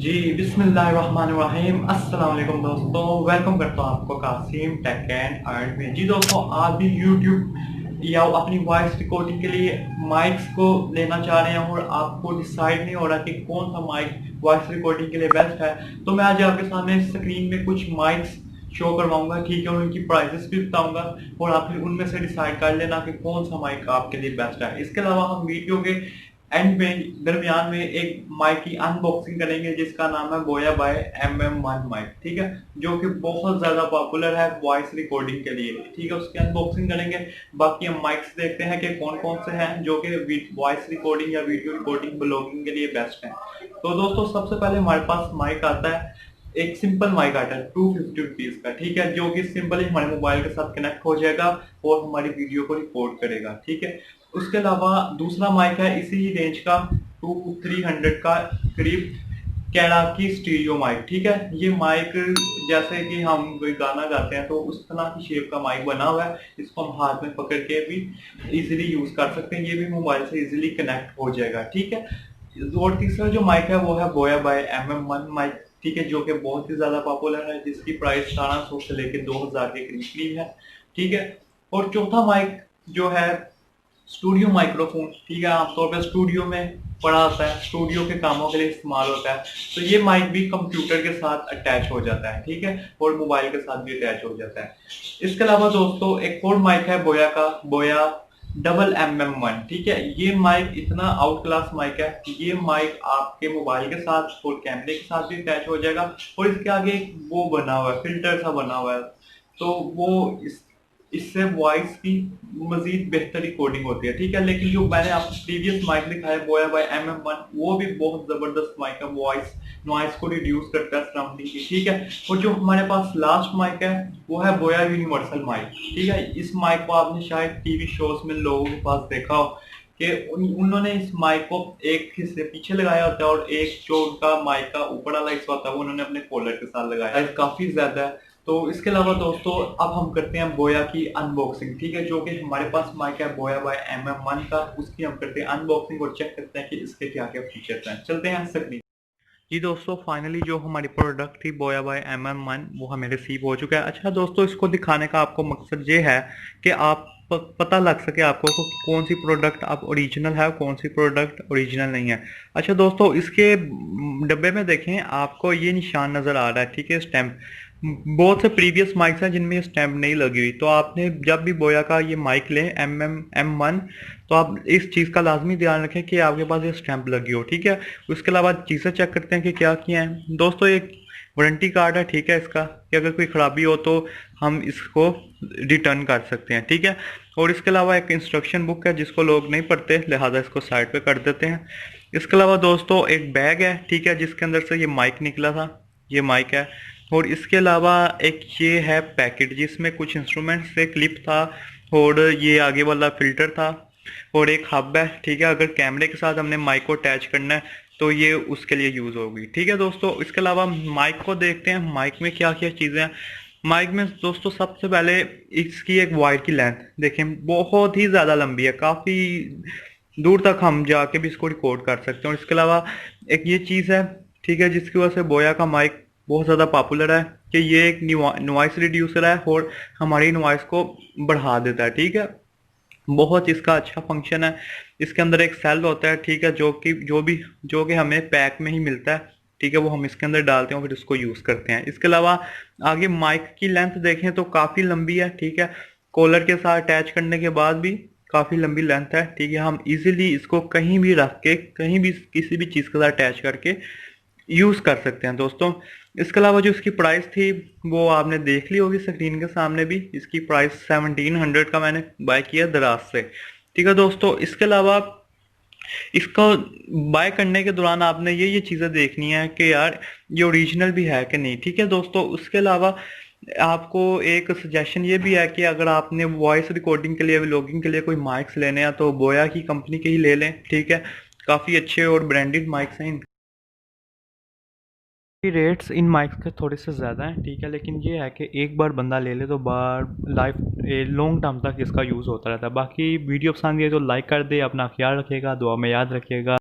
जी बिस्मिल्लाहिर्रहमानिर्रहीम। अस्सलाम वालेकुम दोस्तों, वेलकम करता हूँ आपको कासिम टेक एंड अर्न में। जी दोस्तों, आप भी यूट्यूब या अपनी वॉइस रिकॉर्डिंग के लिए माइक्स को लेना चाह रहे हैं और आपको डिसाइड नहीं हो रहा कि कौन सा माइक वॉइस रिकॉर्डिंग के लिए बेस्ट है, तो मैं आज आपके सामने स्क्रीन में कुछ माइक्स शो करवाऊंगा, ठीक है, और उनकी प्राइसेस भी बताऊंगा और आप फिर उनमें से डिसाइड कर लेना कि कौन सा माइक आपके लिए बेस्ट है। इसके अलावा हम वीडियो के एंड में दरमियान में एक माइक की अनबॉक्सिंग करेंगे जिसका नाम है बोया बाय MM1 माइक, ठीक है, जो कि बहुत ज्यादा पॉपुलर है वॉइस रिकॉर्डिंग के लिए, ठीक है। उसकी अनबॉक्सिंग करेंगे। बाकी हम माइक्स देखते हैं कि कौन कौन से हैं जो कि वॉइस रिकॉर्डिंग या वीडियो रिकॉर्डिंग ब्लॉगिंग के लिए बेस्ट हैं। तो दोस्तों, सबसे पहले हमारे पास माइक आता है, एक सिंपल माइक आता है 250 रुपीज का, ठीक है, जो कि सिंपली हमारे मोबाइल के साथ कनेक्ट हो जाएगा और हमारी वीडियो को रिकॉर्ड करेगा, ठीक है। उसके अलावा दूसरा माइक है इसी रेंज का 2-300 का करीब, कैड़ा की स्टीरियो माइक, ठीक है। ये माइक जैसे कि हम कोई गाना गाते हैं तो उस तरह की शेप का माइक बना हुआ है, इसको हम हाथ में पकड़ के भी इजीली यूज कर सकते हैं, ये भी मोबाइल से इजीली कनेक्ट हो जाएगा, ठीक है। और तीसरा जो माइक है वो है बोया बाय MM1 माइक, ठीक है, जो कि बहुत ही ज्यादा पॉपुलर है, जिसकी प्राइस 1800 से लेकर 2000 के करीब है, ठीक है। और चौथा माइक जो है स्टूडियो माइक्रोफोन, ठीक है, आमतौर पर स्टूडियो में पड़ा होता है, स्टूडियो के कामों के लिए इस्तेमाल होता है, तो ये माइक भी कंप्यूटर के साथ अटैच हो जाता है, ठीक है, और मोबाइल के साथ भी अटैच हो जाता है। इसके अलावा दोस्तों एक और माइक है बोया का, बोया MM1, ठीक है। ये माइक इतना आउट क्लास माइक है, ये माइक आपके मोबाइल के साथ और कैमरे के साथ भी अटैच हो जाएगा और इसके आगे एक वो बना हुआ है, फिल्टर सा बना हुआ है, तो वो इससे वॉइस की मजीद बेहतर रिकॉर्डिंग होती है, ठीक है। लेकिन जो मैंने आपको प्रीवियस माइक दिखाया बोया बाय MM1, वो भी बहुत जबरदस्त माइक है, वॉइस नॉइस को रिड्यूस करता है सराउंडिंग की, ठीक है। और जो हमारे पास लास्ट माइक है वो है बोया यूनिवर्सल माइक, ठीक है। इस माइक को आपने शायद टीवी शोज में लोगों के पास देखा हो कि उन्होंने इस माइक को एक हिस्से पीछे लगाया होता है और एक जो उनका माइक का ऊपर वाला हिस्सा होता है वो उन्होंने अपने कॉलर के साथ लगाया है, काफी ज्यादा है। तो इसके अलावा दोस्तों अब हम करते हैं बोया की अनबॉक्सिंग, ठीक है, जो कि हमारे पास माइक है बोया बाय MM1 का, उसकी हम करते हैं अनबॉक्सिंग और चेक करते हैं कि इसके क्या क्या फीचर्स हैं। चलते हैं स्क्रीन। जी दोस्तों, फाइनली जो हमारी प्रोडक्ट थी बोया बाय MM1 वो हमें रिसीव हो चुका है। अच्छा दोस्तों, इसको दिखाने का आपको मकसद ये है कि आप पता लग सके आपको को कौन सी प्रोडक्ट आप ओरिजिनल है, कौन सी प्रोडक्ट ओरिजिनल नहीं है। अच्छा दोस्तों, इसके डब्बे में देखें आपको ये निशान नज़र आ रहा है, ठीक है, स्टैम्प। बहुत से प्रीवियस माइक्स हैं जिनमें ये स्टैम्प नहीं लगी हुई, तो आपने जब भी बोया का ये माइक लें MM1, तो आप इस चीज़ का लाजमी ध्यान रखें कि आपके पास ये स्टैंप लगी हो, ठीक है। उसके अलावा चीज़ें चेक करते हैं कि क्या किया है। दोस्तों एक वारंटी कार्ड है, ठीक है, इसका कि अगर कोई ख़राबी हो तो हम इसको रिटर्न कर सकते हैं, ठीक है। और इसके अलावा एक इंस्ट्रक्शन बुक है जिसको लोग नहीं पढ़ते, लिहाजा इसको साइड पे कर देते हैं। इसके अलावा दोस्तों एक बैग है, ठीक है, जिसके अंदर से ये माइक निकला था, ये माइक है। और इसके अलावा एक ये है पैकेट जिसमें कुछ इंस्ट्रूमेंट से क्लिप था और ये आगे वाला फिल्टर था और एक हब है, ठीक है। अगर कैमरे के साथ हमने माइक को अटैच करना है तो ये उसके लिए यूज होगी, ठीक है दोस्तों। इसके अलावा माइक को देखते हैं, माइक में क्या क्या चीजें हैं। माइक में दोस्तों सबसे पहले इसकी एक वायर की लेंथ देखें, बहुत ही ज्यादा लंबी है, काफी दूर तक हम जाके भी इसको रिकॉर्ड कर सकते हैं। और इसके अलावा एक ये चीज है, ठीक है, जिसकी वजह से बोया का माइक बहुत ज़्यादा पॉपुलर है कि ये एक नॉइस रिड्यूसर है और हमारी नॉइस को बढ़ा देता है, ठीक है। बहुत इसका अच्छा फंक्शन है। इसके अंदर एक सेल होता है, ठीक है, जो कि हमें पैक में ही मिलता है, ठीक है, वो हम इसके अंदर डालते हैं और फिर इसको यूज़ करते हैं। इसके अलावा आगे माइक की लेंथ देखें तो काफ़ी लंबी है, ठीक है, कॉलर के साथ अटैच करने के बाद भी काफ़ी लंबी लेंथ है, ठीक है। हम इजीली इसको कहीं भी रख के, कहीं भी किसी भी चीज़ के साथ अटैच करके यूज़ कर सकते हैं दोस्तों। इसके अलावा जो इसकी प्राइस थी वो आपने देख ली होगी स्क्रीन के सामने भी, इसकी प्राइस 1700 का मैंने बाय किया दराज से, ठीक है दोस्तों। इसके अलावा इसको बाय करने के दौरान आपने ये चीज़ें देखनी है कि यार ये ओरिजिनल भी है कि नहीं, ठीक है दोस्तों। उसके अलावा आपको एक सजेशन ये भी है कि अगर आपने वॉइस रिकॉर्डिंग के लिए, व्लॉगिंग के लिए कोई माइक्स लेने हैं तो बोया की कंपनी के ही ले लें, ठीक है, काफ़ी अच्छे और ब्रांडेड माइक्स हैं। रेट्स इन माइक्स के थोड़े से ज़्यादा हैं, ठीक है, लेकिन ये है कि एक बार बंदा ले ले तो बार लाइफ लॉन्ग टर्म तक इसका यूज़ होता रहता है। बाकी वीडियो पसंद है तो लाइक कर दे, अपना ख्याल रखिएगा, दुआ में याद रखिएगा।